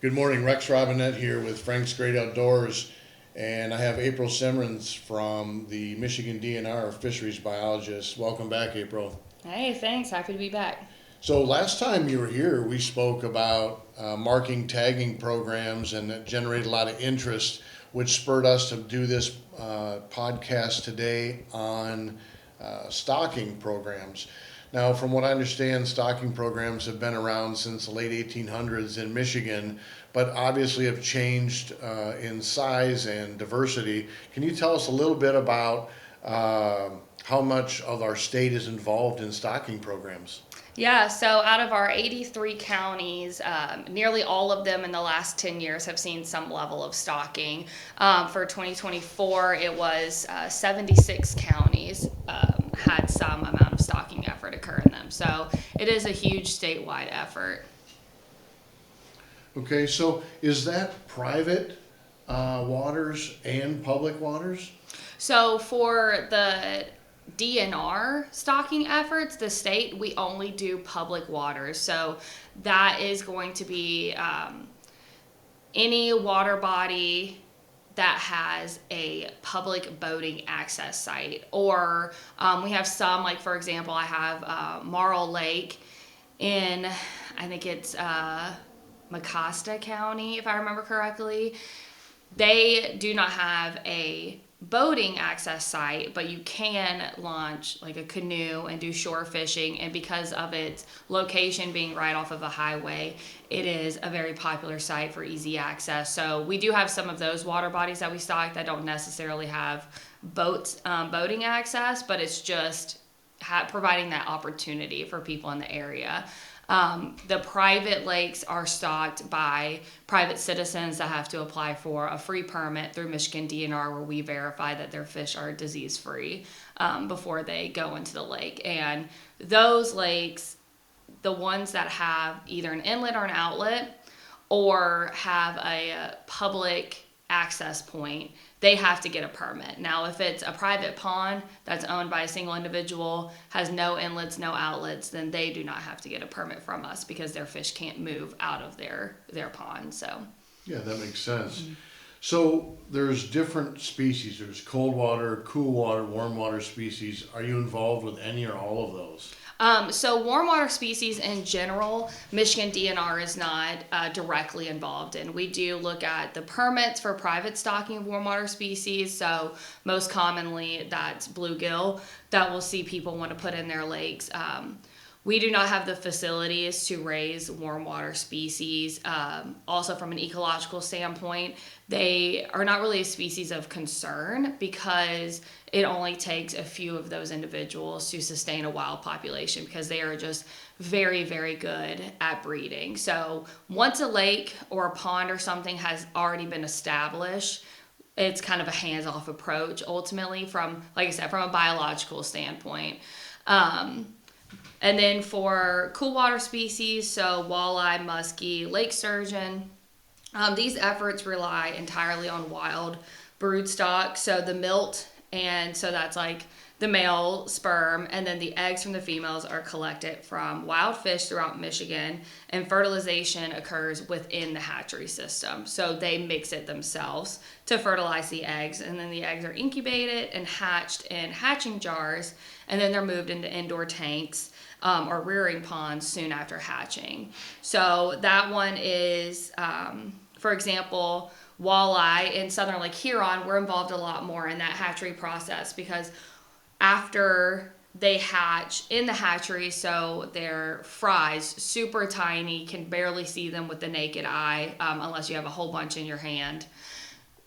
Good morning, Rex Robinette here with Frank's Great Outdoors, and I have April Simrons from the Michigan DNR Fisheries Biologist. Welcome back, April. Hey, thanks. Happy to be back. So last time you were here, we spoke about marking tagging programs, and it generated a lot of interest, which spurred us to do this podcast today on stocking programs. Now, from what I understand, stocking programs have been around since the late 1800s in Michigan, but obviously have changed in size and diversity. Can you tell us a little bit about how much of our state is involved in stocking programs? Yeah, so out of our 83 counties, nearly all of them in the last 10 years have seen some level of stocking. For 2024, it was 76 counties had some amount of stocking effort occur in them. So it is a huge statewide effort. Okay, so is that private waters and public waters? So for the DNR stocking efforts, the state, we only do public waters. So that is going to be any water body that has a public boating access site. Or we have some, like for example, I have Marl Lake in, I think it's Mecosta County, if I remember correctly. They do not have a boating access site, but you can launch like a canoe and do shore fishing. And because of its location being right off of a highway, it is a very popular site for easy access. So we do have some of those water bodies that we stock that don't necessarily have boating access, but it's just providing that opportunity for people in the area. The private lakes are stocked by private citizens that have to apply for a free permit through Michigan DNR, where we verify that their fish are disease free before they go into the lake. And those lakes, the ones that have either an inlet or an outlet or have a public access point, they have to get a permit. Now, if it's a private pond that's owned by a single individual, has no inlets, no outlets, then they do not have to get a permit from us because their fish can't move out of their pond. So Yeah, that makes sense. So there's different species. There's cold water, cool water, warm water species. Are you involved with any or all of those? So warm water species in general, Michigan DNR is not directly involved in. We do look at the permits for private stocking of warm water species. So most commonly that's bluegill that we'll see people want to put in their lakes. We do not have the facilities to raise warm water species. Also, from an ecological standpoint, they are not really a species of concern because it only takes a few of those individuals to sustain a wild population because they are just very, very good at breeding. So once a lake or a pond or something has already been established, it's kind of a hands-off approach ultimately from, like I said, from a biological standpoint. And then for cool water species, so walleye, muskie, lake sturgeon, these efforts rely entirely on wild brood stock. So the milt, and so that's like the male sperm, and then the eggs from the females are collected from wild fish throughout Michigan, and fertilization occurs within the hatchery system. So they mix it themselves to fertilize the eggs, and then the eggs are incubated and hatched in hatching jars, and then they're moved into indoor tanks or rearing ponds soon after hatching. So that one is, for example, walleye in southern Lake Huron. We're involved a lot more in that hatchery process because after they hatch in the hatchery, so they're fries, super tiny, can barely see them with the naked eye unless you have a whole bunch in your hand.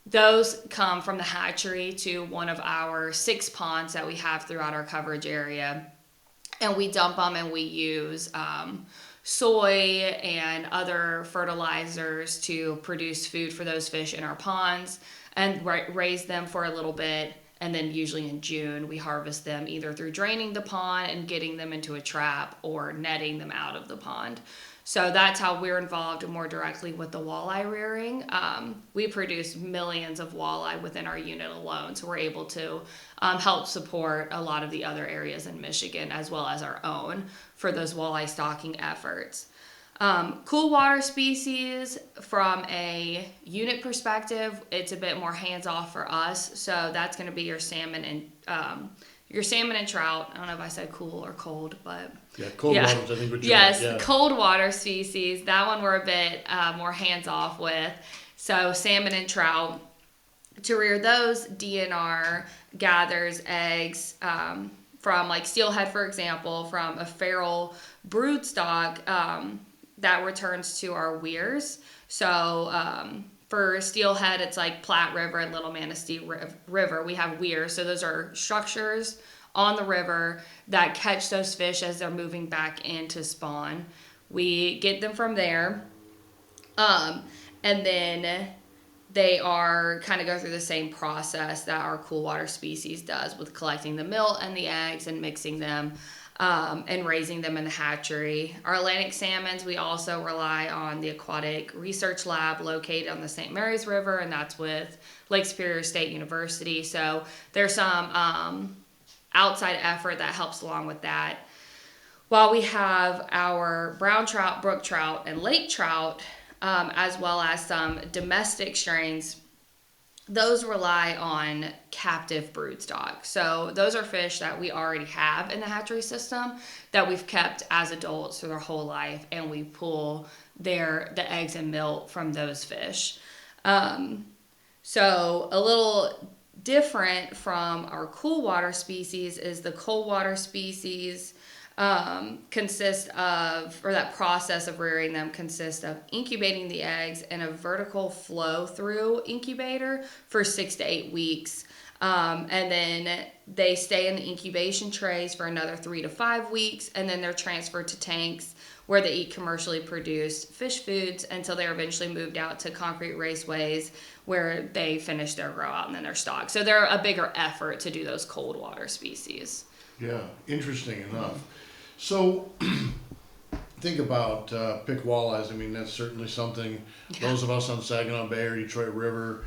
Those come from the hatchery to one of our 6 ponds that we have throughout our coverage area. And we dump them and we use soy and other fertilizers to produce food for those fish in our ponds and raise them for a little bit. And then usually in June, we harvest them either through draining the pond and getting them into a trap or netting them out of the pond. So that's how we're involved more directly with the walleye rearing. We produce millions of walleye within our unit alone, so we're able to help support a lot of the other areas in Michigan as well as our own for those walleye stocking efforts. Cool water species, from a unit perspective, it's a bit more hands off for us. So that's going to be your salmon and trout. I don't know if I said cool or cold, but Yeah, cold yeah. waters, I think what you Yes, meant, yeah. cold water species. That one we're a bit more hands off with. So salmon and trout. To rear those, DNR gathers eggs from like steelhead, for example, from a feral brood stock that returns to our weirs. So for steelhead, it's like Platte River and Little Manistee River. We have weirs. So those are structures on the river that catch those fish as they're moving back into spawn. We get them from there. And then they are kind of go through the same process that our cool water species does with collecting the milt and the eggs and mixing them and raising them in the hatchery. Our Atlantic salmons, we also rely on the Aquatic Research Lab located on the St. Mary's River, and that's with Lake Superior State University. So there's some outside effort that helps along with that. While we have our brown trout, brook trout, and lake trout, as well as some domestic strains, those rely on captive brood stock. So those are fish that we already have in the hatchery system that we've kept as adults through their whole life, and we pull the eggs and milk from those fish. So a little different from our cool water species is the cold water species consist of, or that process of rearing them consists of incubating the eggs in a vertical flow through incubator for 6 to 8 weeks. And then they stay in the incubation trays for another 3 to 5 weeks, and then they're transferred to tanks where they eat commercially produced fish foods until they're eventually moved out to concrete raceways where they finish their grow out and then they're stocked. So they're a bigger effort to do those cold water species. Yeah, interesting enough. So, think about pick walleyes. I mean, that's certainly something those of us on Saginaw Bay or Detroit River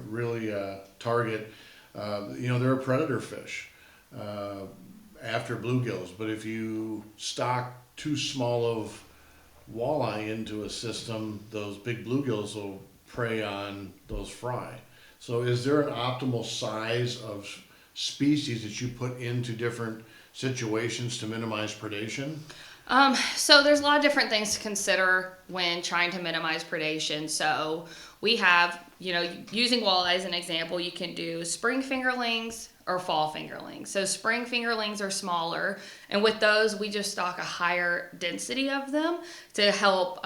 really target. They're a predator fish after bluegills. But if you stock too small of walleye into a system, those big bluegills will prey on those fry. So, is there an optimal size of species that you put into different situations to minimize predation? So there's a lot of different things to consider when trying to minimize predation. So we have, using walleye as an example, you can do spring fingerlings or fall fingerlings. So spring fingerlings are smaller, and with those we just stock a higher density of them to help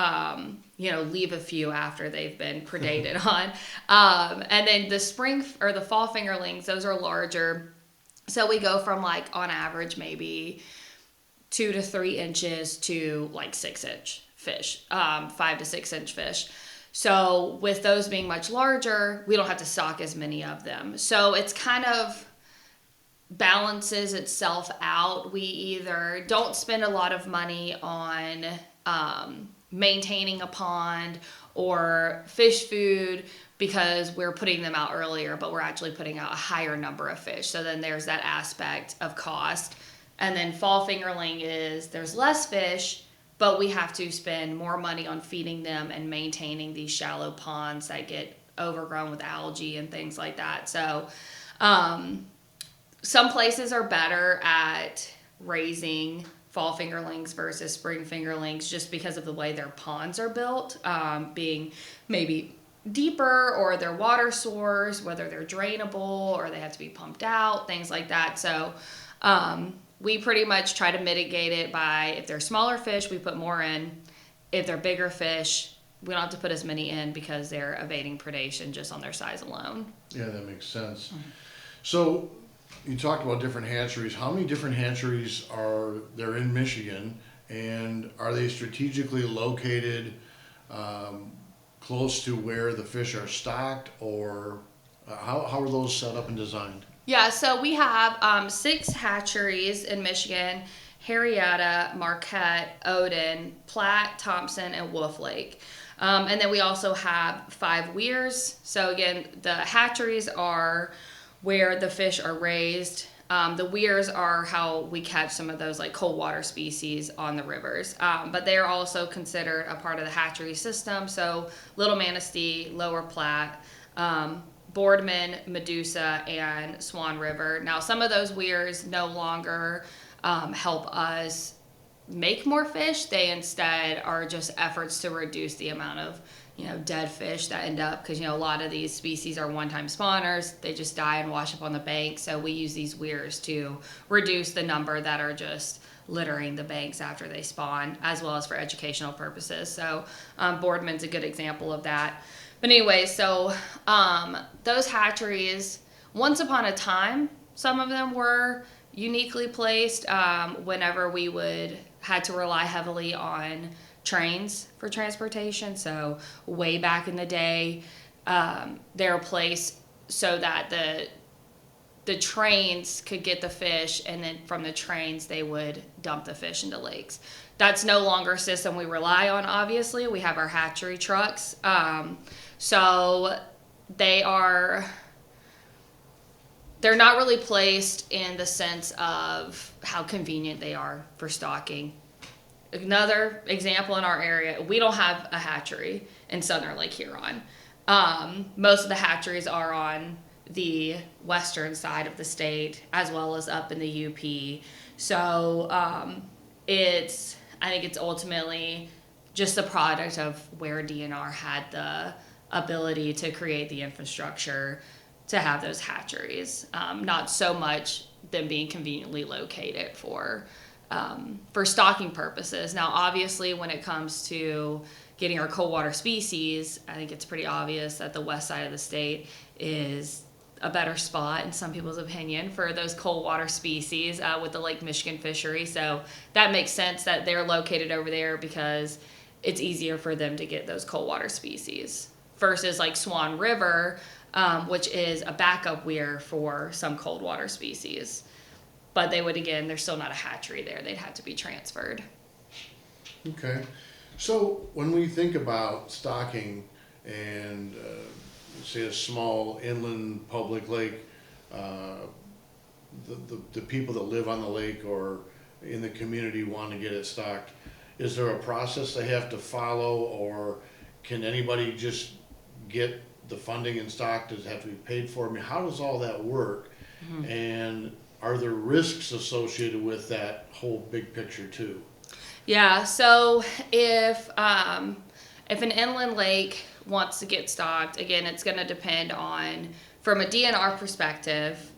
leave a few after they've been predated on. And then the spring or the fall fingerlings, those are larger. So we go from on average maybe 2 to 3 inches to 6-inch fish, 5 to 6 inch fish. So with those being much larger, we don't have to stock as many of them. So it's kind of balances itself out. We either don't spend a lot of money on maintaining a pond or fish food because we're putting them out earlier, but we're actually putting out a higher number of fish. So then there's that aspect of cost. And then fall fingerling is there's less fish, but we have to spend more money on feeding them and maintaining these shallow ponds that get overgrown with algae and things like that. So some places are better at raising fall fingerlings versus spring fingerlings just because of the way their ponds are built, being maybe deeper, or their water source, whether they're drainable or they have to be pumped out, things like that. So we pretty much try to mitigate it by, if they're smaller fish, we put more in. If they're bigger fish, we don't have to put as many in because they're evading predation just on their size alone. Yeah, that makes sense. Mm-hmm. So you talked about different hatcheries. How many different hatcheries are there in Michigan, and are they strategically located close to where the fish are stocked, or how are those set up and designed? Yeah, so we have 6 hatcheries in Michigan: Harrietta, Marquette, Odin, Platte, Thompson, and Wolf Lake. And then we also have 5 weirs. So again, the hatcheries are where the fish are raised. The weirs are how we catch some of those like cold water species on the rivers, but they are also considered a part of the hatchery system. So Little Manistee, Lower Platte, Boardman, Medusa, and Swan River. Now some of those weirs no longer help us make more fish. They instead are just efforts to reduce the amount of dead fish that end up, because a lot of these species are one-time spawners. They just die and wash up on the bank. So we use these weirs to reduce the number that are just littering the banks after they spawn, as well as for educational purposes. So Boardman's a good example of that. But anyway, so those hatcheries, once upon a time, some of them were uniquely placed whenever we had to rely heavily on trains for transportation. So way back in the day, they're placed so that the trains could get the fish, and then from the trains they would dump the fish into lakes. That's no longer a system we rely on. Obviously, we have our hatchery trucks, so they're not really placed in the sense of how convenient they are for stocking. Another example in our area, we don't have a hatchery in Southern Lake Huron. Most of the hatcheries are on the western side of the state, as well as up in the UP. So I think it's ultimately just a product of where DNR had the ability to create the infrastructure to have those hatcheries, not so much them being conveniently located for stocking purposes. Now, obviously, when it comes to getting our cold water species, I think it's pretty obvious that the west side of the state is a better spot, in some people's opinion, for those cold water species with the Lake Michigan fishery. So that makes sense that they're located over there, because it's easier for them to get those cold water species versus like Swan River, which is a backup weir for some cold water species. But there's still not a hatchery there. They'd have to be transferred. Okay. So when we think about stocking and say a small inland public lake, the people that live on the lake or in the community want to get it stocked, is there a process they have to follow, or can anybody just get the funding and stock? Does it have to be paid for? I mean, how does all that work? Mm-hmm. And are there risks associated with that whole big picture too? Yeah, so if an inland lake wants to get stocked, again, it's going to depend on, from a DNR perspective,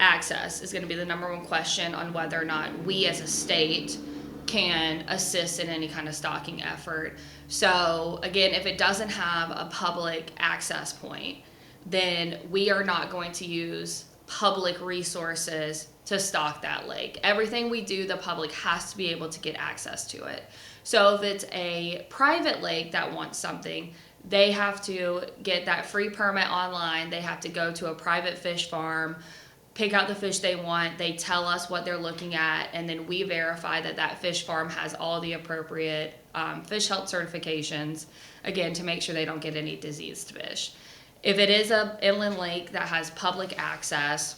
access is going to be the number one question on whether or not we as a state can assist in any kind of stocking effort. So again, if it doesn't have a public access point, then we are not going to use public resources to stock that lake. Everything we do, the public has to be able to get access to it. So if it's a private lake that wants something, they have to get that free permit online. They have to go to a private fish farm, pick out the fish they want. They tell us what they're looking at, and then we verify that that fish farm has all the appropriate fish health certifications, again, to make sure they don't get any diseased fish. If it is an inland lake that has public access,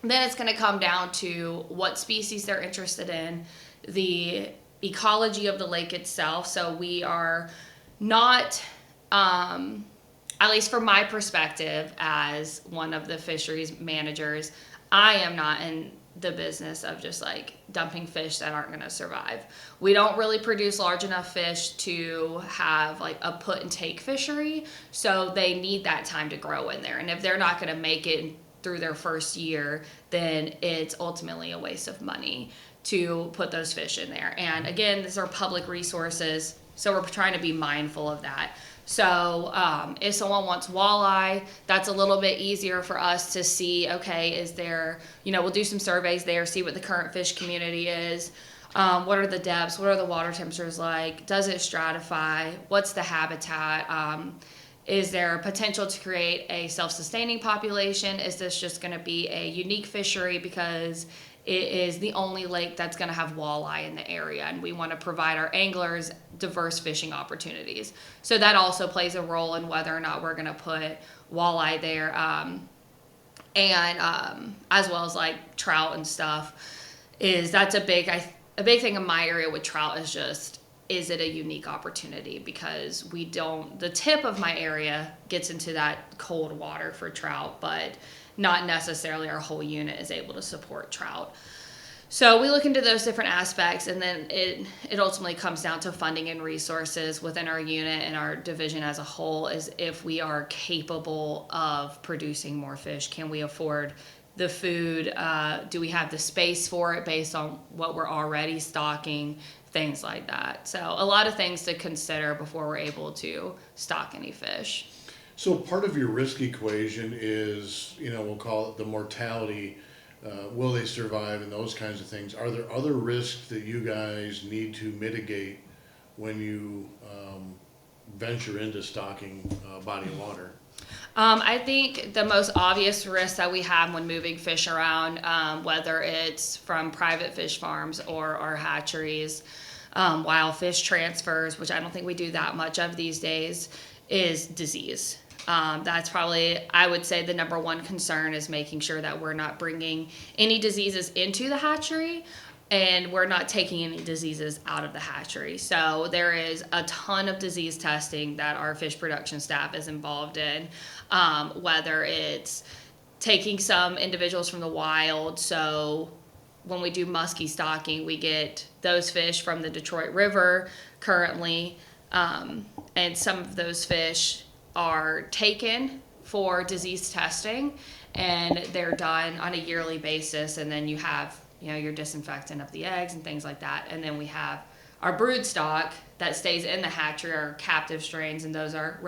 then it's going to come down to what species they're interested in, the ecology of the lake itself. So we are not, at least from my perspective as one of the fisheries managers, I am not in the business of just like dumping fish that aren't going to survive. We don't really produce large enough fish to have like a put and take fishery, so they need that time to grow in there. And if they're not going to make it through their first year, then it's ultimately a waste of money to put those fish in there. And again, these are public resources, so we're trying to be mindful of that. So if someone wants walleye, that's a little bit easier for us to see, okay, is there, we'll do some surveys there, see what the current fish community is. What are the depths? What are the water temperatures like? Does it stratify? What's the habitat? Is there potential to create a self-sustaining population? Is this just going to be a unique fishery because it is the only lake that's going to have walleye in the area, and we want to provide our anglers diverse fishing opportunities? So that also plays a role in whether or not we're going to put walleye there. and as well as like trout and stuff. That's a big thing in my area with trout is it a unique opportunity, because the tip of my area gets into that cold water for trout, but not necessarily our whole unit is able to support trout. So we look into those different aspects, and then it ultimately comes down to funding and resources within our unit and our division as a whole, is if we are capable of producing more fish. Can we afford the food? Do we have the space for it based on what we're already stocking? Things like that. So a lot of things to consider before we're able to stock any fish. So part of your risk equation is, we'll call it the mortality. Will they survive, and those kinds of things. Are there other risks that you guys need to mitigate when you venture into stocking a body of water? I think the most obvious risk that we have when moving fish around, whether it's from private fish farms or our hatcheries, wild fish transfers, which I don't think we do that much of these days, is disease. That's probably, I would say, the number one concern is making sure that we're not bringing any diseases into the hatchery, and we're not taking any diseases out of the hatchery. So there is a ton of disease testing that our fish production staff is involved in, whether it's taking some individuals from the wild. So when we do muskie stocking, we get those fish from the Detroit River currently, and some of those fish are taken for disease testing, and they're done on a yearly basis, and then you have your disinfectant of the eggs and things like that. And then we have our brood stock that stays in the hatchery, our captive strains, and those are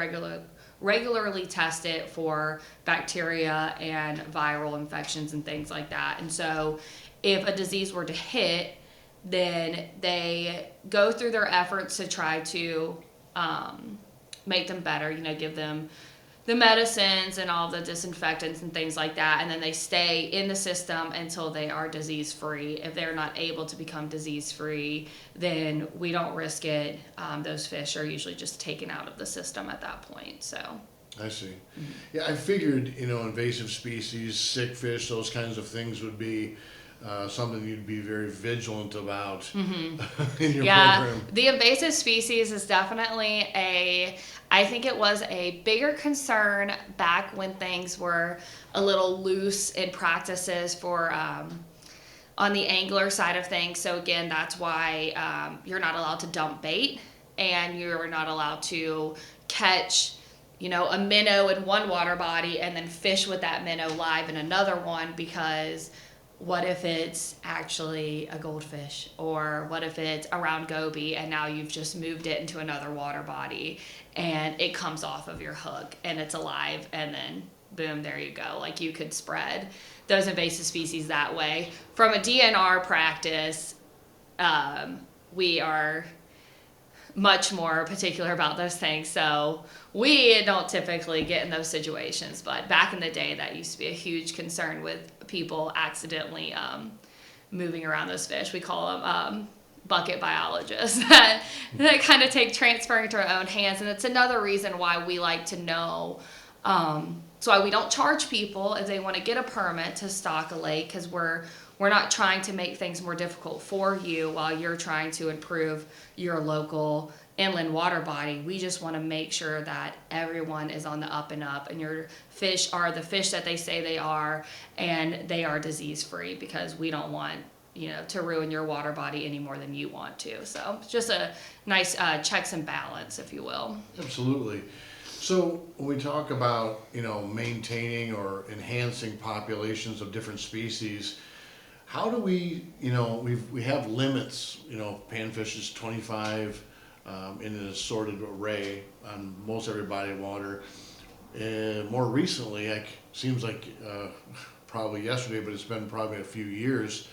regularly tested for bacteria and viral infections and things like that. And so if a disease were to hit, then they go through their efforts to try to make them better, give them the medicines and all the disinfectants and things like that, and then they stay in the system until they are disease-free. If they're not able to become disease-free, then we don't risk it. Those fish are usually just taken out of the system at that point. So I see. Yeah, I figured, invasive species, sick fish, those kinds of things would be something you'd be very vigilant about in your program. The invasive species is definitely I think it was a bigger concern back when things were a little loose in practices for on the angler side of things. So again, that's why you're not allowed to dump bait, and you're not allowed to catch a minnow in one water body and then fish with that minnow live in another one, because what if it's actually a goldfish, or what if it's a round goby and now you've just moved it into another water body and it comes off of your hook and it's alive, and then boom, there you go. Like, you could spread those invasive species that way. From a DNR practice, we are much more particular about those things. So we don't typically get in those situations, but back in the day, that used to be a huge concern with people accidentally moving around those fish. We call them bucket biologists that kind of take transferring to our own hands. And it's another reason why we like to know, so why we don't charge people if they want to get a permit to stock a lake, because we're not trying to make things more difficult for you while you're trying to improve your local inland water body. We just want to make sure that everyone is on the up and up, and your fish are the fish that they say they are, and they are disease free, because we don't want to ruin your water body any more than you want to. So it's just a nice checks and balance, if you will. Absolutely. So when we talk about maintaining or enhancing populations of different species, how do we we have limits. Panfish is 25 in an assorted array on most every body of water. More recently, seems like probably yesterday, but it's been probably a few years,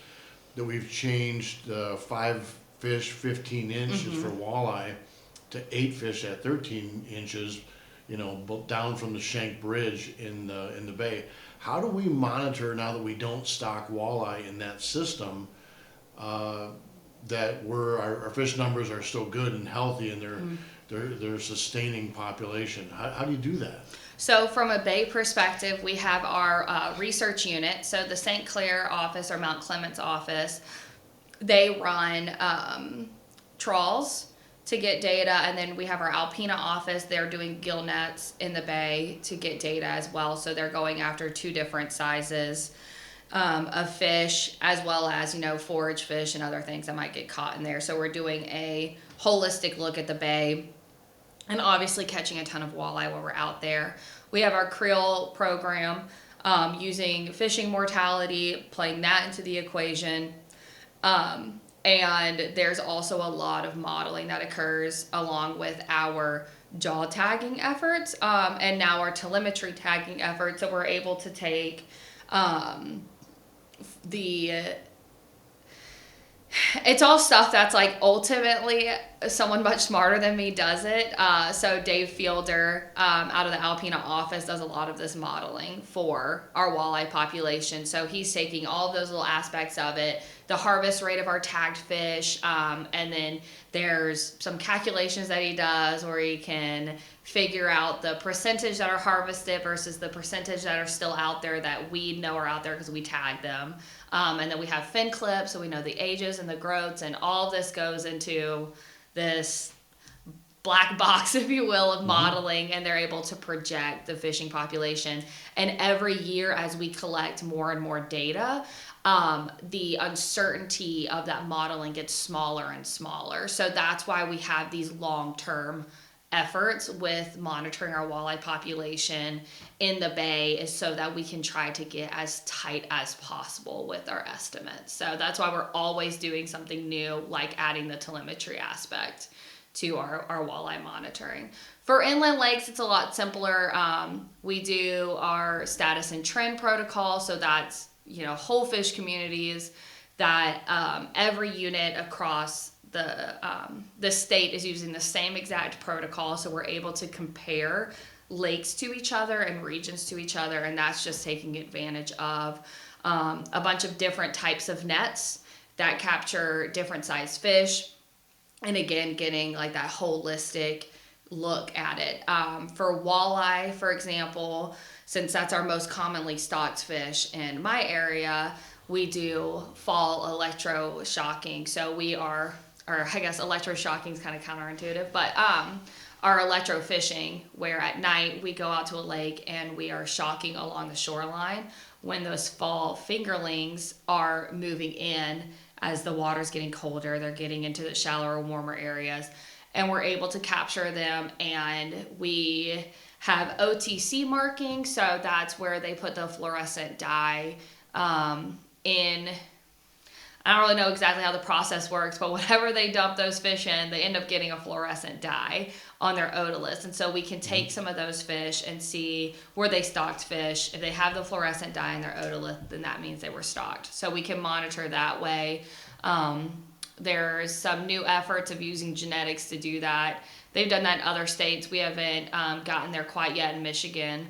that we've changed 5 fish 15 inches for walleye to 8 fish at 13 inches, down from the Shank Bridge in the bay. How do we monitor, now that we don't stock walleye in that system, that our fish numbers are still good and healthy, and they're sustaining population. How do you do that? So from a Bay perspective, we have our research unit. So the St. Clair office or Mount Clemens office, they run trawls to get data, and then we have our Alpena office. They're doing gill nets in the Bay to get data as well. So they're going after 2 different sizes of fish, as well as, forage fish and other things that might get caught in there. So we're doing a holistic look at the Bay, and obviously catching a ton of walleye while we're out there. We have our creel program, using fishing mortality, playing that into the equation. And there's also a lot of modeling that occurs along with our jaw tagging efforts, and now our telemetry tagging efforts. So we're able to take it's all stuff that's like ultimately someone much smarter than me does it. So Dave Fielder, out of the Alpena office, does a lot of this modeling for our walleye population. So he's taking all of those little aspects of it, the harvest rate of our tagged fish, and then there's some calculations that he does where he can figure out the percentage that are harvested versus the percentage that are still out there that we know are out there because we tag them. And then we have fin clips, so we know the ages and the growths, and all this goes into this black box, if you will, of modeling, and they're able to project the fishing population. And every year, as we collect more and more data, the uncertainty of that modeling gets smaller and smaller. So that's why we have these long-term efforts with monitoring our walleye population in the Bay, is so that we can try to get as tight as possible with our estimates. So that's why we're always doing something new, like adding the telemetry aspect to our walleye monitoring. For inland lakes, it's a lot simpler. We do our status and trend protocol, so that's whole fish communities that every unit across the state is using the same exact protocol, so we're able to compare lakes to each other and regions to each other, and that's just taking advantage of a bunch of different types of nets that capture different size fish, and again getting like that holistic look at it. For walleye, for example, since that's our most commonly stocked fish in my area, we do fall electroshocking. So we are, or I guess electroshocking is kind of counterintuitive, but our electrofishing, where at night we go out to a lake and we are shocking along the shoreline when those fall fingerlings are moving in. As the water's getting colder, they're getting into the shallower, warmer areas, and we're able to capture them. And we have OTC marking, so that's where they put the fluorescent dye in. I don't really know exactly how the process works, but whatever they dump those fish in, they end up getting a fluorescent dye on their otoliths. And so we can take some of those fish and see were they stocked fish. If they have the fluorescent dye in their otolith, then that means they were stocked. So we can monitor that way. There's some new efforts of using genetics to do that. They've done that in other states. We haven't gotten there quite yet in Michigan.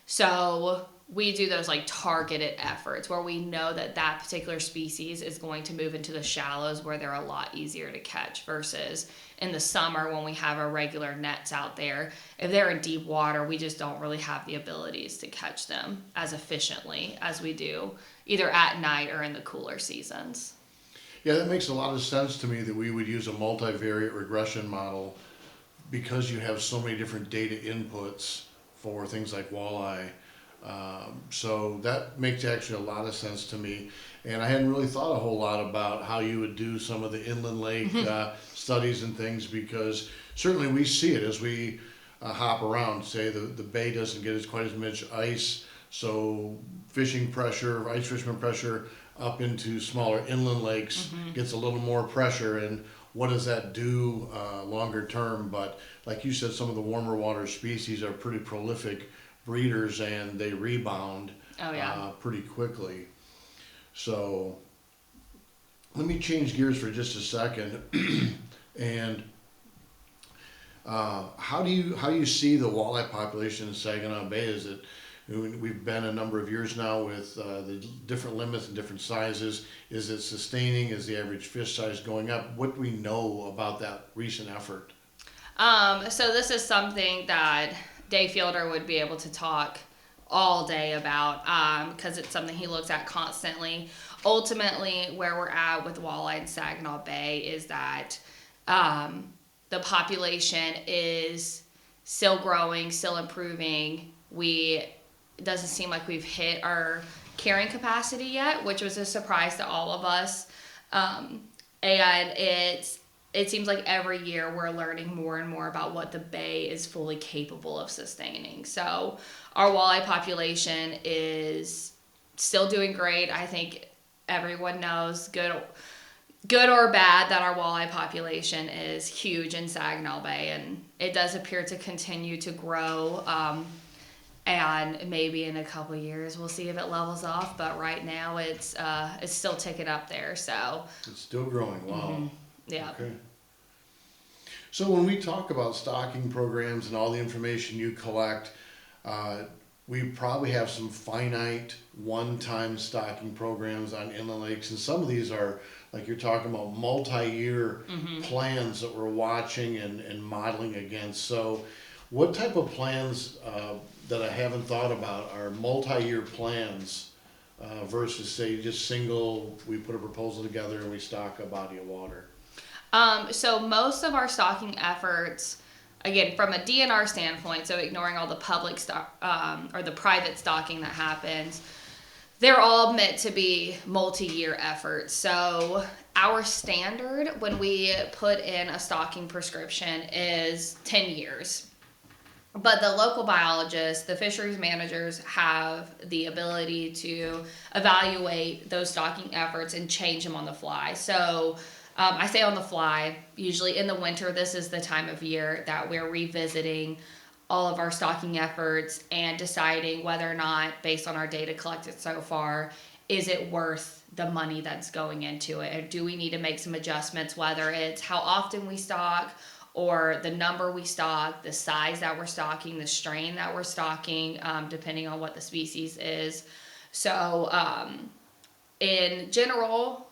So we do those like targeted efforts where we know that that particular species is going to move into the shallows where they're a lot easier to catch, versus in the summer when we have our regular nets out there. If they're in deep water, we just don't really have the abilities to catch them as efficiently as we do either at night or in the cooler seasons. Yeah, that makes a lot of sense to me that we would use a multivariate regression model, because you have so many different data inputs for things like walleye. So that makes actually a lot of sense to me, and I hadn't really thought a whole lot about how you would do some of the inland lake studies and things, because certainly we see it as we hop around. Say the bay doesn't get quite as much ice, so fishing pressure, ice fisherman pressure up into smaller inland lakes gets a little more pressure, and what does that do longer term? But like you said, some of the warmer water species are pretty prolific breeders, and they rebound pretty quickly. So let me change gears for just a second. And how do you see the walleye population in Saginaw Bay? Is it, we've been a number of years now with the different limits and different sizes. Is it sustaining? Is the average fish size going up? What do we know about that recent effort? So this is something that Dave Fielder would be able to talk all day about because it's something he looks at constantly. Ultimately, where we're at with walleye in Saginaw Bay is that the population is still growing, still improving. It doesn't seem like we've hit our carrying capacity yet, which was a surprise to all of us. And it seems like every year we're learning more and more about what the bay is fully capable of sustaining. So our walleye population is still doing great. I think everyone knows, good or bad, that our walleye population is huge in Saginaw Bay, and it does appear to continue to grow. And maybe in a couple of years we'll see if it levels off. But right now it's still ticking up there. So It's still growing. Wow. yeah. Okay. So when we talk about stocking programs and all the information you collect, we probably have some finite one-time stocking programs on inland lakes, and some of these are, like you're talking about, multi-year plans that we're watching and modeling against. So what type of plans that I haven't thought about are multi-year plans versus, say, just single, we put a proposal together and we stock a body of water? So most of our stocking efforts, again, from a DNR standpoint, so ignoring all the public stock or the private stocking that happens, they're all meant to be multi-year efforts. So our standard when we put in a stocking prescription is 10 years. But the local biologists, the fisheries managers, have the ability to evaluate those stocking efforts and change them on the fly. So I say on the fly, usually in the winter, this is the time of year that we're revisiting all of our stocking efforts and deciding whether or not, based on our data collected so far, is it worth the money that's going into it? Or do we need to make some adjustments, whether it's how often we stock or the number we stock, the size that we're stocking, the strain that we're stocking, depending on what the species is. So in general,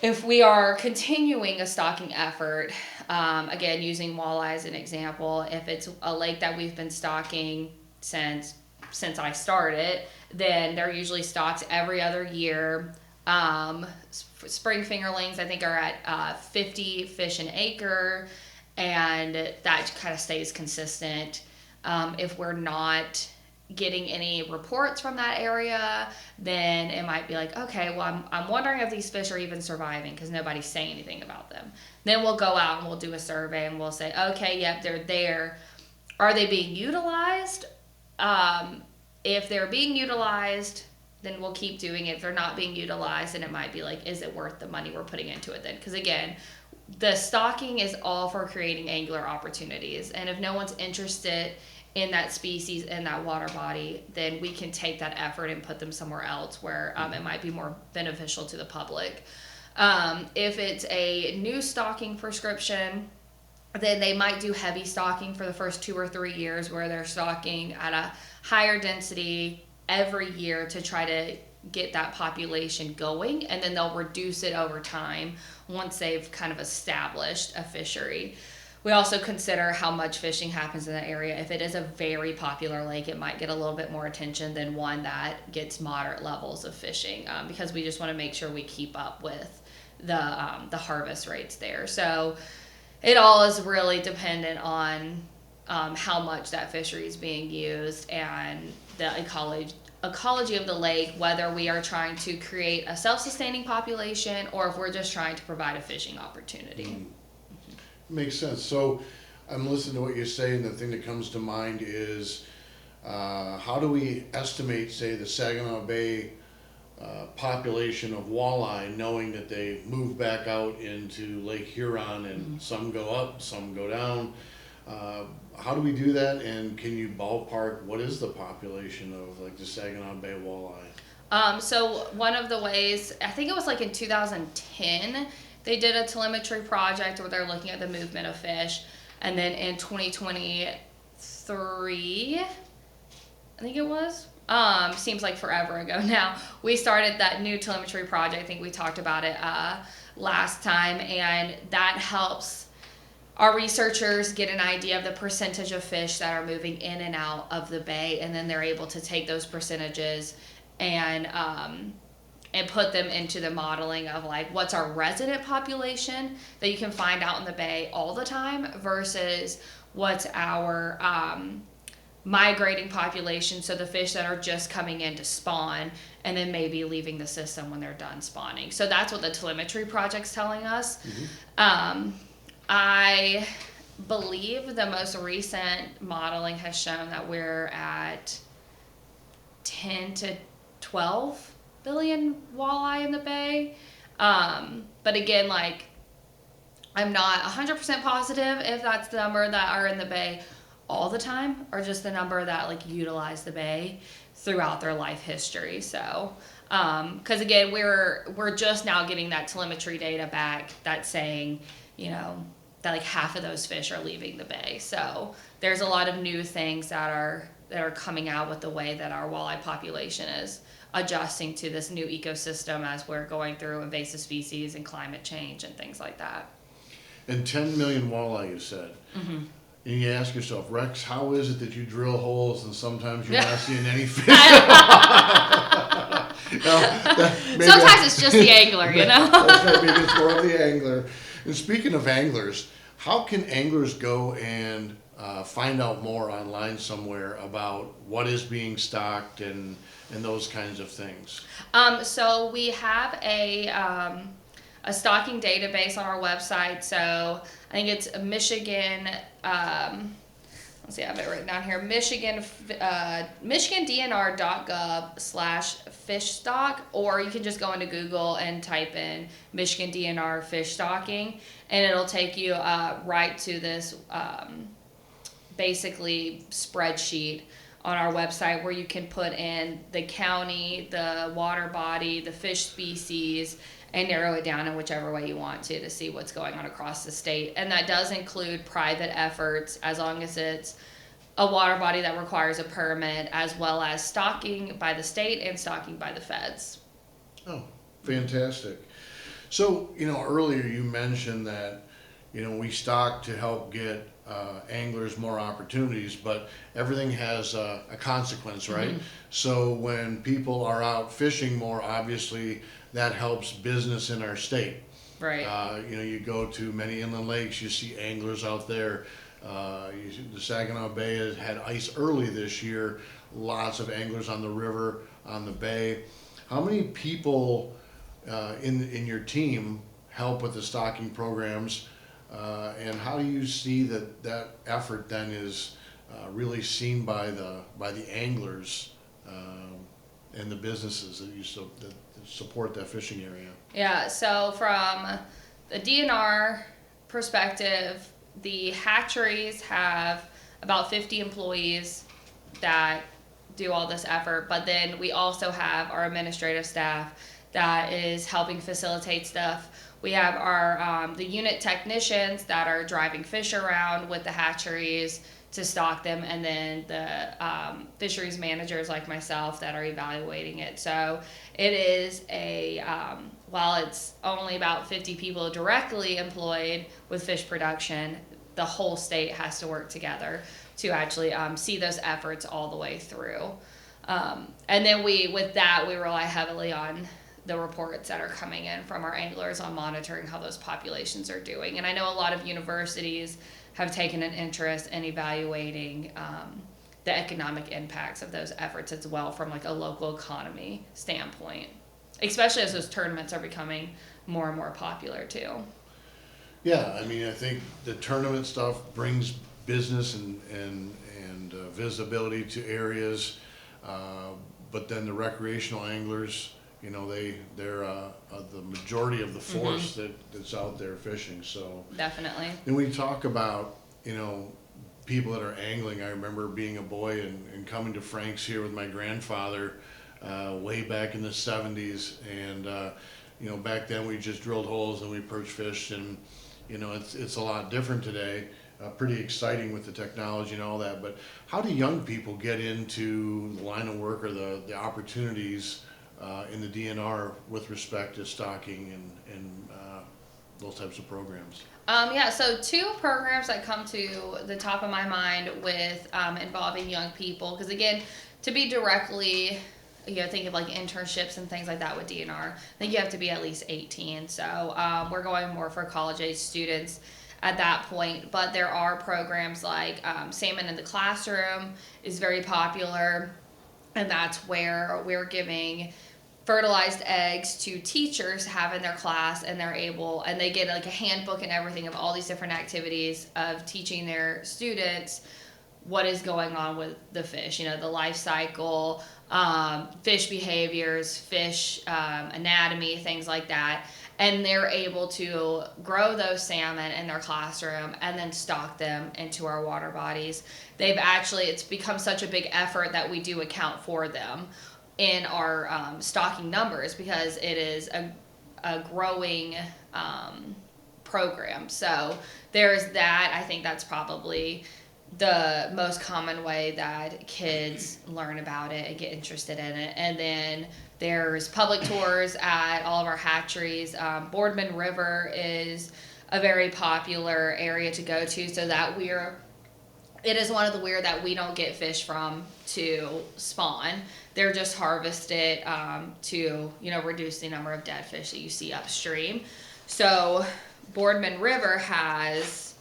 if we are continuing a stocking effort, again, using walleye as an example, if it's a lake that we've been stocking since I started, then they're usually stocked every other year. Spring fingerlings, I think, are at 50 fish an acre, and that kind of stays consistent. If we're not getting any reports from that area, then it might be like, okay, well, I'm wondering if these fish are even surviving because nobody's saying anything about them. Then we'll go out and we'll do a survey and we'll say, okay, yep, they're there. Are they being utilized? If they're being utilized, then we'll keep doing it. If they're not being utilized, then it might be like, is it worth the money we're putting into it then? Because again, the stocking is all for creating angler opportunities. And if no one's interested in that species, in that water body, then we can take that effort and put them somewhere else where it might be more beneficial to the public. If it's a new stocking prescription, then they might do heavy stocking for the first 2 or 3 years where they're stocking at a higher density every year to try to get that population going, and then they'll reduce it over time once they've kind of established a fishery. We also consider how much fishing happens in that area. If it is a very popular lake, it might get a little bit more attention than one that gets moderate levels of fishing, because we just want to make sure we keep up with the harvest rates there. So it all is really dependent on how much that fishery is being used and the ecology of the lake, whether we are trying to create a self-sustaining population or if we're just trying to provide a fishing opportunity. Makes sense. So I'm listening to what you're saying. The thing that comes to mind is how do we estimate, say, the Saginaw Bay population of walleye, knowing that they move back out into Lake Huron and some go up, some go down. How do we do that, and can you ballpark what is the population of like the Saginaw Bay walleye? So one of the ways, I think it was like in 2010, they did a telemetry project where they're looking at the movement of fish, and then in 2023, I think it was, seems like forever ago now, we started that new telemetry project. I think we talked about it last time, and that helps our researchers get an idea of the percentage of fish that are moving in and out of the bay, and then they're able to take those percentages and put them into the modeling of like what's our resident population that you can find out in the bay all the time versus what's our migrating population, so the fish that are just coming in to spawn and then maybe leaving the system when they're done spawning. So that's what the telemetry project's telling us. I believe the most recent modeling has shown that we're at 10 to 12 billion walleye in the bay. But again, like, I'm not 100% positive if that's the number that are in the bay all the time or just the number that like utilize the bay throughout their life history. So because again, we're just now getting that telemetry data back that's saying, you know, that like half of those fish are leaving the bay. So there's a lot of new things that are coming out with the way that our walleye population is adjusting to this new ecosystem as we're going through invasive species and climate change and things like that. And 10 million walleye, you said. And you ask yourself, Rex, how is it that you drill holes and sometimes you're not seeing any fish? Sometimes it's just the angler, you know? That's right, maybe it's more of the angler. And speaking of anglers, how can anglers go and find out more online somewhere about what is being stocked and those kinds of things? So we have a stocking database on our website. So I think it's Michigan. Let's see, I have it written down here. MichiganDNR.gov/fish stock, or you can just go into Google and type in Michigan DNR fish stocking, and it'll take you right to this basically spreadsheet on our website where you can put in the county, the water body, the fish species, and narrow it down in whichever way you want to see what's going on across the state. And that does include private efforts, as long as it's a water body that requires a permit, as well as stocking by the state and stocking by the feds. Oh, fantastic. So, you know, earlier you mentioned that, you know, we stock to help get anglers more opportunities, but everything has a consequence, right? So when people are out fishing more, obviously that helps business in our state. Right. You know, you go to many inland lakes, you see anglers out there. The Saginaw Bay has had ice early this year. Lots of anglers on the river, on the bay. How many people in your team help with the stocking programs? And how do you see that effort then is really seen by the anglers and the businesses that support that fishing area? Yeah, so from the DNR perspective, the hatcheries have about 50 employees that do all this effort, but then we also have our administrative staff that is helping facilitate stuff. We have our the unit technicians that are driving fish around with the hatcheries to stock them, and then the fisheries managers like myself that are evaluating it. So it is while it's only about 50 people directly employed with fish production, the whole state has to work together to actually see those efforts all the way through. And then we rely heavily on the reports that are coming in from our anglers on monitoring how those populations are doing. And I know a lot of universities have taken an interest in evaluating the economic impacts of those efforts as well from like a local economy standpoint, especially as those tournaments are becoming more and more popular too. Yeah, I mean, I think the tournament stuff brings business and visibility to areas, but then the recreational anglers, you know, they're the majority of the force that's out there fishing. So definitely. And we talk about, you know, people that are angling. I remember being a boy and coming to Frank's here with my grandfather way back in the 70s, and you know, back then we just drilled holes and we perch fished, and you know, it's a lot different today. Pretty exciting with the technology and all that. But how do young people get into the line of work or the opportunities in the DNR with respect to stocking and those types of programs? Yeah, so two programs that come to the top of my mind with involving young people, because again, to be directly, think of like internships and things like that with DNR, I think you have to be at least 18. So we're going more for college age students at that point. But there are programs like Salmon in the Classroom is very popular, and that's where we're giving fertilized eggs to teachers have in their class, and they get like a handbook and everything of all these different activities of teaching their students what is going on with the fish, the life cycle, fish behaviors, fish anatomy, things like that. And they're able to grow those salmon in their classroom and then stock them into our water bodies. It's become such a big effort that we do account for them in our stocking numbers, because it is a growing program. So there's that. I think that's probably the most common way that kids learn about it and get interested in it. And then there's public tours at all of our hatcheries. Boardman River is a very popular area to go to, so that it is one of the weir that we don't get fish from to spawn. They're just harvested to reduce the number of dead fish that you see upstream. So Boardman River has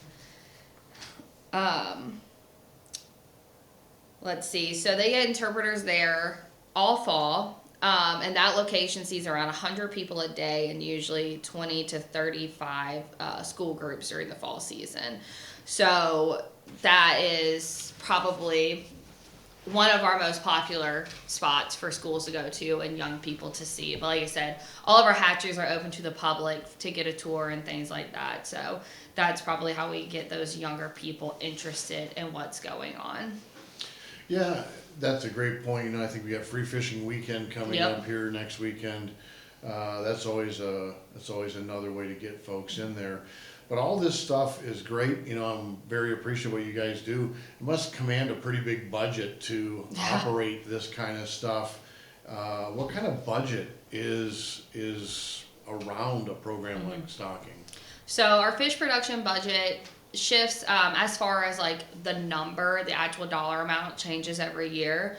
so they get interpreters there all fall, and that location sees around 100 people a day, and usually 20 to 35 school groups during the fall season. So that is probably one of our most popular spots for schools to go to and young people to see. But like I said, all of our hatcheries are open to the public to get a tour and things like that. So that's probably how we get those younger people interested in what's going on. Yeah, that's a great point. I think we got Free Fishing Weekend coming Yep. up here next weekend. That's always another way to get folks in there. But all this stuff is great. I'm very appreciative of what you guys do. It must command a pretty big budget to operate this kind of stuff. What kind of budget is around a program like stocking? So our fish production budget shifts as far as like the actual dollar amount changes every year.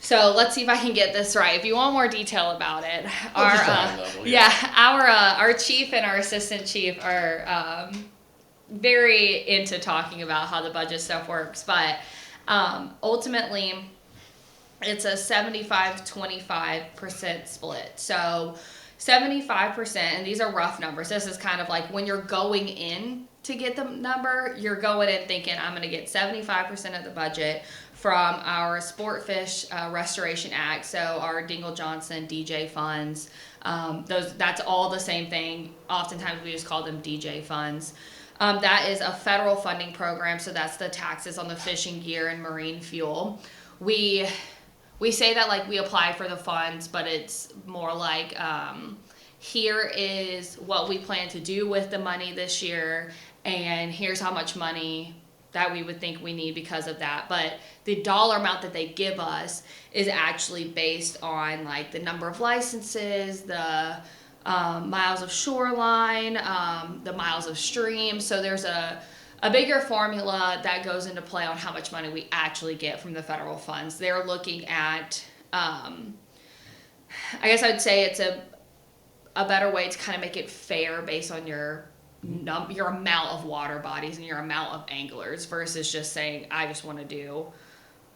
So let's see if I can get this right. If you want more detail about it, our chief and our assistant chief are very into talking about how the budget stuff works. But ultimately, it's a 75-25% split. So 75%, and these are rough numbers. This is kind of like when you're going in to get the number, you're going in thinking, I'm going to get 75% of the budget from our Sport Fish Restoration Act, so our Dingle Johnson DJ funds. That's all the same thing. Oftentimes we just call them DJ funds. That is a federal funding program, so that's the taxes on the fishing gear and marine fuel. We say that like we apply for the funds, but it's more like here is what we plan to do with the money this year, and here's how much money that we would think we need because of that. But the dollar amount that they give us is actually based on like the number of licenses, the miles of shoreline, the miles of stream. So there's a bigger formula that goes into play on how much money we actually get from the federal funds. They're looking at, I guess I'd say it's a better way to kind of make it fair based on your amount of water bodies and your amount of anglers, versus just saying, I just want to do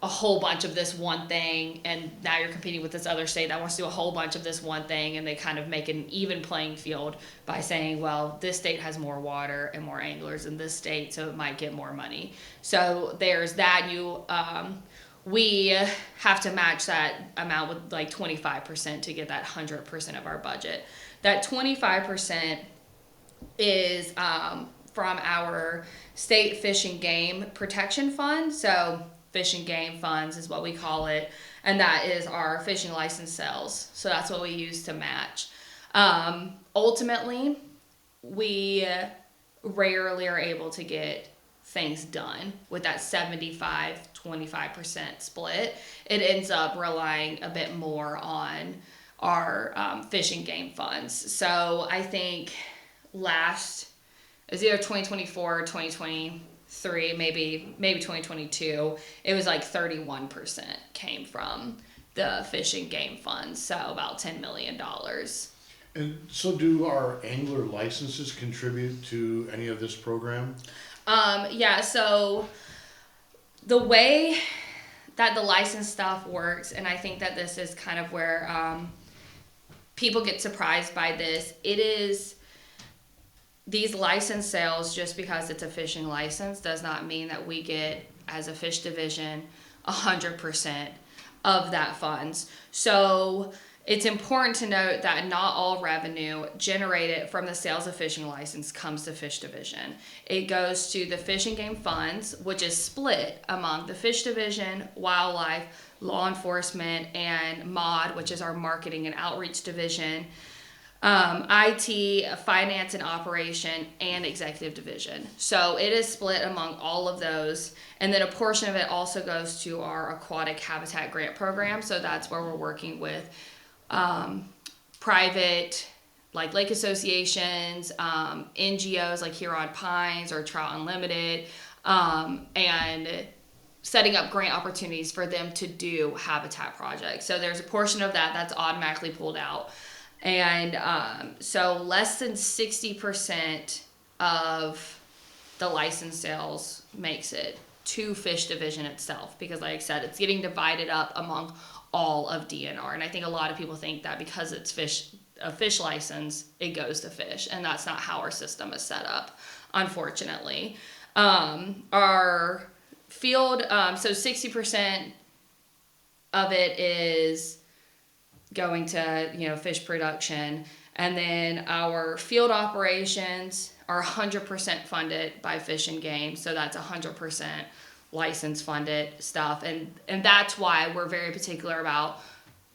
a whole bunch of this one thing, and now you're competing with this other state that wants to do a whole bunch of this one thing, and they kind of make an even playing field by saying, well, this state has more water and more anglers than this state, so it might get more money. So there's that. We have to match that amount with like 25% to get that 100% of our budget. That 25% is from our state fish and game protection fund. So fish and game funds is what we call it, and that is our fishing license sales. So that's what we use to match. Ultimately, we rarely are able to get things done with that 75-25% split. It ends up relying a bit more on our fish and game funds. So I think it was either 2024 or 2023, maybe 2022. It was like 31% came from the fish and game funds, so about $10 million. And so do our angler licenses contribute to any of this program? Yeah, so the way that the license stuff works, and I think that this is kind of where people get surprised by this, it is these license sales, just because it's a fishing license does not mean that we get, as a fish division, 100% of that funds. So it's important to note that not all revenue generated from the sales of fishing license comes to Fish Division. It goes to the Fish and Game Funds, which is split among the Fish Division, Wildlife, Law Enforcement, and MOD, which is our Marketing and Outreach Division, IT, Finance and Operation, and Executive Division. So it is split among all of those. And then a portion of it also goes to our Aquatic Habitat Grant Program. So that's where we're working with private, like lake associations, NGOs like Huron Pines or Trout Unlimited, and setting up grant opportunities for them to do habitat projects. So there's a portion of that that's automatically pulled out. And so less than 60% of the license sales makes it to Fish Division itself, because like I said, it's getting divided up among all of DNR. And I think a lot of people think that because it's a fish license, it goes to fish, and that's not how our system is set up, unfortunately. Our field, so 60% of it is going to, fish production, and then our field operations are 100% funded by Fish and Game, so that's 100% license funded stuff, and that's why we're very particular about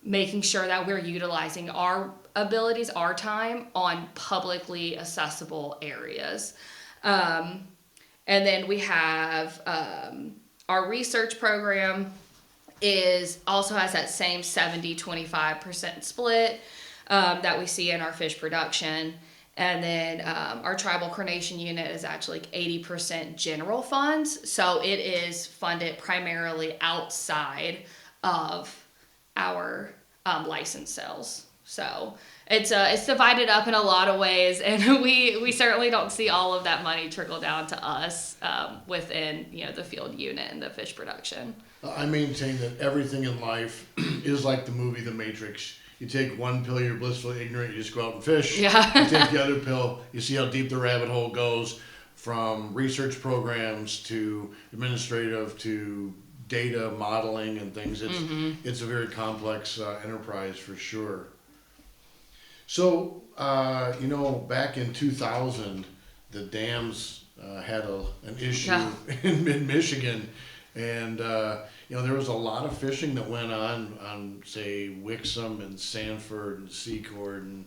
making sure that we're utilizing our abilities, our time, on publicly accessible areas. And then we have our research program also has that same 70-25% split that we see in our fish production. And then our tribal coordination unit is actually like 80% general funds. So it is funded primarily outside of our license sales. So it's divided up in a lot of ways, and we certainly don't see all of that money trickle down to us within the field unit and the fish production. I maintain that everything in life is like the movie The Matrix. You take one pill, you're blissfully ignorant, you just go out and fish. Yeah. You take the other pill, you see how deep the rabbit hole goes, from research programs to administrative to data modeling and things. It's a very complex enterprise for sure. So, back in 2000, the dams had an issue in mid-Michigan, and there was a lot of fishing that went on say Wixom and Sanford and Secord and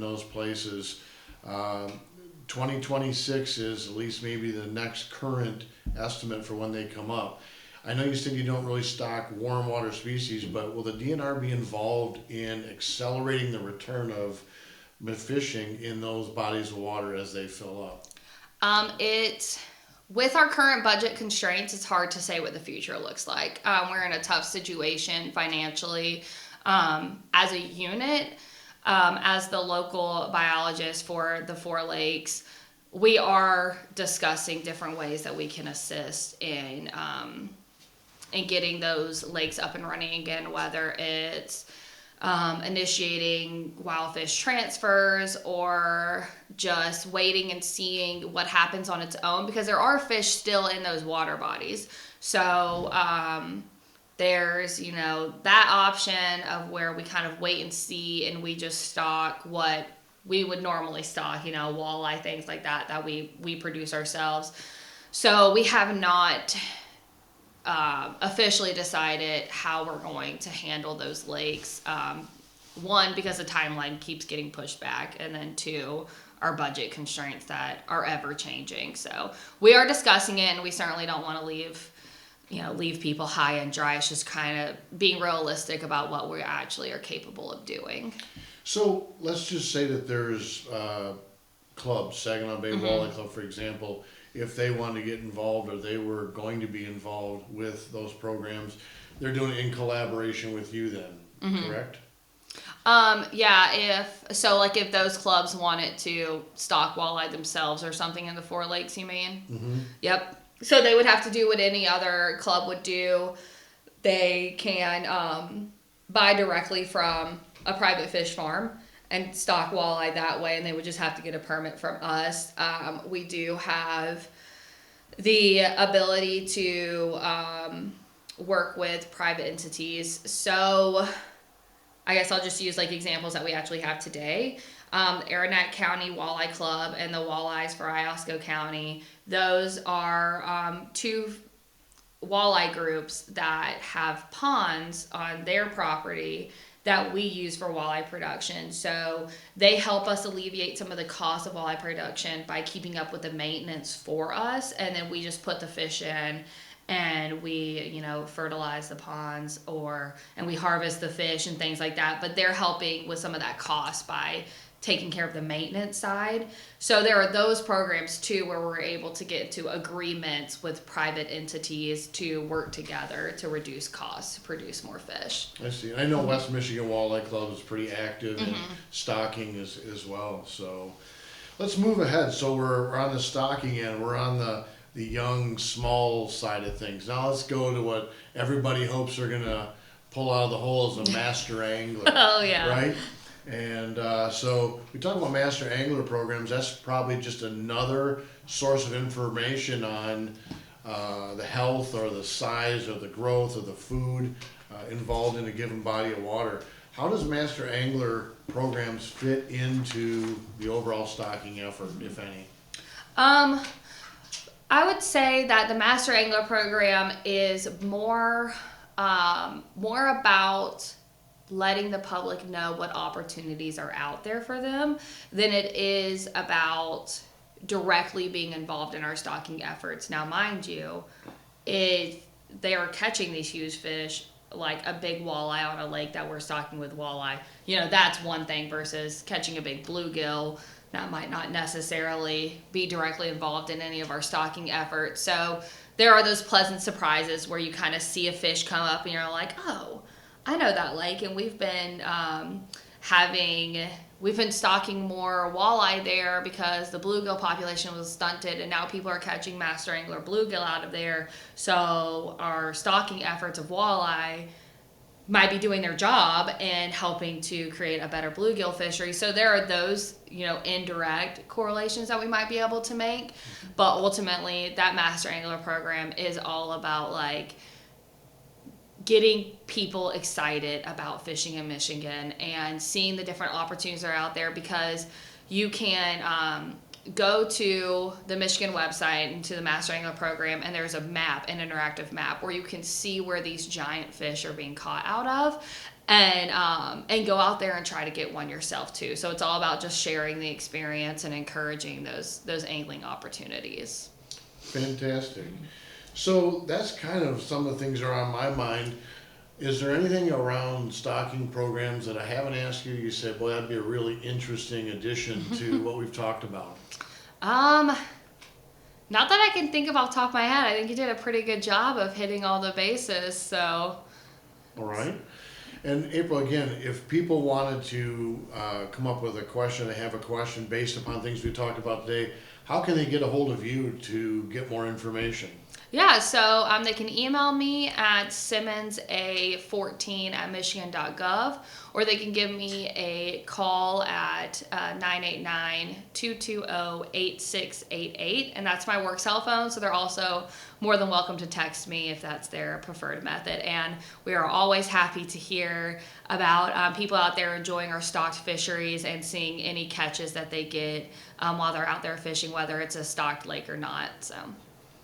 those places. 2026 is at least maybe the next current estimate for when they come up. I know you said you don't really stock warm water species, but will the DNR be involved in accelerating the return of fishing in those bodies of water as they fill up? With our current budget constraints, it's hard to say what the future looks like. We're in a tough situation financially as a unit. As the local biologist for the 4 lakes, we are discussing different ways that we can assist in getting those lakes up and running again, whether it's initiating wild fish transfers or just waiting and seeing what happens on its own, because there are fish still in those water bodies. So there's that option of where we kind of wait and see, and we just stock what we would normally stock, walleye, things like that we produce ourselves. So we have not officially decided how we're going to handle those lakes. One, because the timeline keeps getting pushed back, and then 2, our budget constraints that are ever changing. So we are discussing it, and we certainly don't want to leave people high and dry. It's just kind of being realistic about what we actually are capable of doing. So let's just say that there's clubs, Saginaw Bay Walleye Club, for example, if they wanted to get involved or they were going to be involved with those programs, they're doing it in collaboration with you then, correct? Yeah, if those clubs wanted to stock walleye themselves or something in the 4 lakes, you mean? Mm-hmm. Yep. So they would have to do what any other club would do. They can buy directly from a private fish farm and stock walleye that way, and they would just have to get a permit from us. We do have the ability to work with private entities. So I guess I'll just use like examples that we actually have today. Aranac County Walleye Club and the Walleyes for Iosco County. Those are 2 walleye groups that have ponds on their property that we use for walleye production. So they help us alleviate some of the cost of walleye production by keeping up with the maintenance for us, and then we just put the fish in and we fertilize the ponds and we harvest the fish and things like that. But they're helping with some of that cost by taking care of the maintenance side. So there are those programs too where we're able to get into agreements with private entities to work together to reduce costs to produce more fish. I see. I know West Michigan Walleye Club is pretty active in stocking as well. So let's move ahead. So we're on the stocking end. We're on the young, small side of things. Now let's go to what everybody hopes they're going to pull out of the hole as a master angler. Oh, yeah. Right? And so we talk about master angler programs. That's probably just another source of information on the health or the size or the growth of the food involved in a given body of water. How does master angler programs fit into the overall stocking effort, if any? I would say that the Master Angler program is more about letting the public know what opportunities are out there for them than it is about directly being involved in our stocking efforts. Now, mind you, if they are catching these huge fish, like a big walleye on a lake that we're stocking with walleye, that's one thing versus catching a big bluegill. That might not necessarily be directly involved in any of our stocking efforts. So there are those pleasant surprises where you kind of see a fish come up and you're like, oh, I know that lake, and we've been stocking more walleye there because the bluegill population was stunted, and now people are catching master angler bluegill out of there. So our stocking efforts of walleye might be doing their job and helping to create a better bluegill fishery. So there are those, indirect correlations that we might be able to make. But ultimately, that master angler program is all about getting people excited about fishing in Michigan and seeing the different opportunities that are out there, because you can go to the Michigan website and to the Master Angler program, and there's a map, an interactive map, where you can see where these giant fish are being caught out of, and go out there and try to get one yourself too. So it's all about just sharing the experience and encouraging those angling opportunities. Fantastic. So that's kind of some of the things that are on my mind. Is there anything around stocking programs that I haven't asked you? You said, boy, that'd be a really interesting addition to what we've talked about. Not that I can think of off the top of my head. I think you did a pretty good job of hitting all the bases, so. All right. And April, again, if people wanted to come up with a question, they have a question based upon things we talked about today, how can they get a hold of you to get more information? Yeah, so they can email me at simmonsa14@michigan.gov, or they can give me a call at 989-220-8688, and that's my work cell phone. So they're also more than welcome to text me if that's their preferred method. And we are always happy to hear about people out there enjoying our stocked fisheries and seeing any catches that they get while they're out there fishing, whether it's a stocked lake or not. So.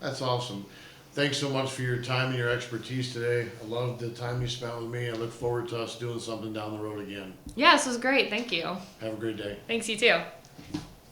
That's awesome. Thanks so much for your time and your expertise today. I love the time you spent with me. I look forward to us doing something down the road again. Yeah, this was great. Thank you. Have a great day. Thanks, you too.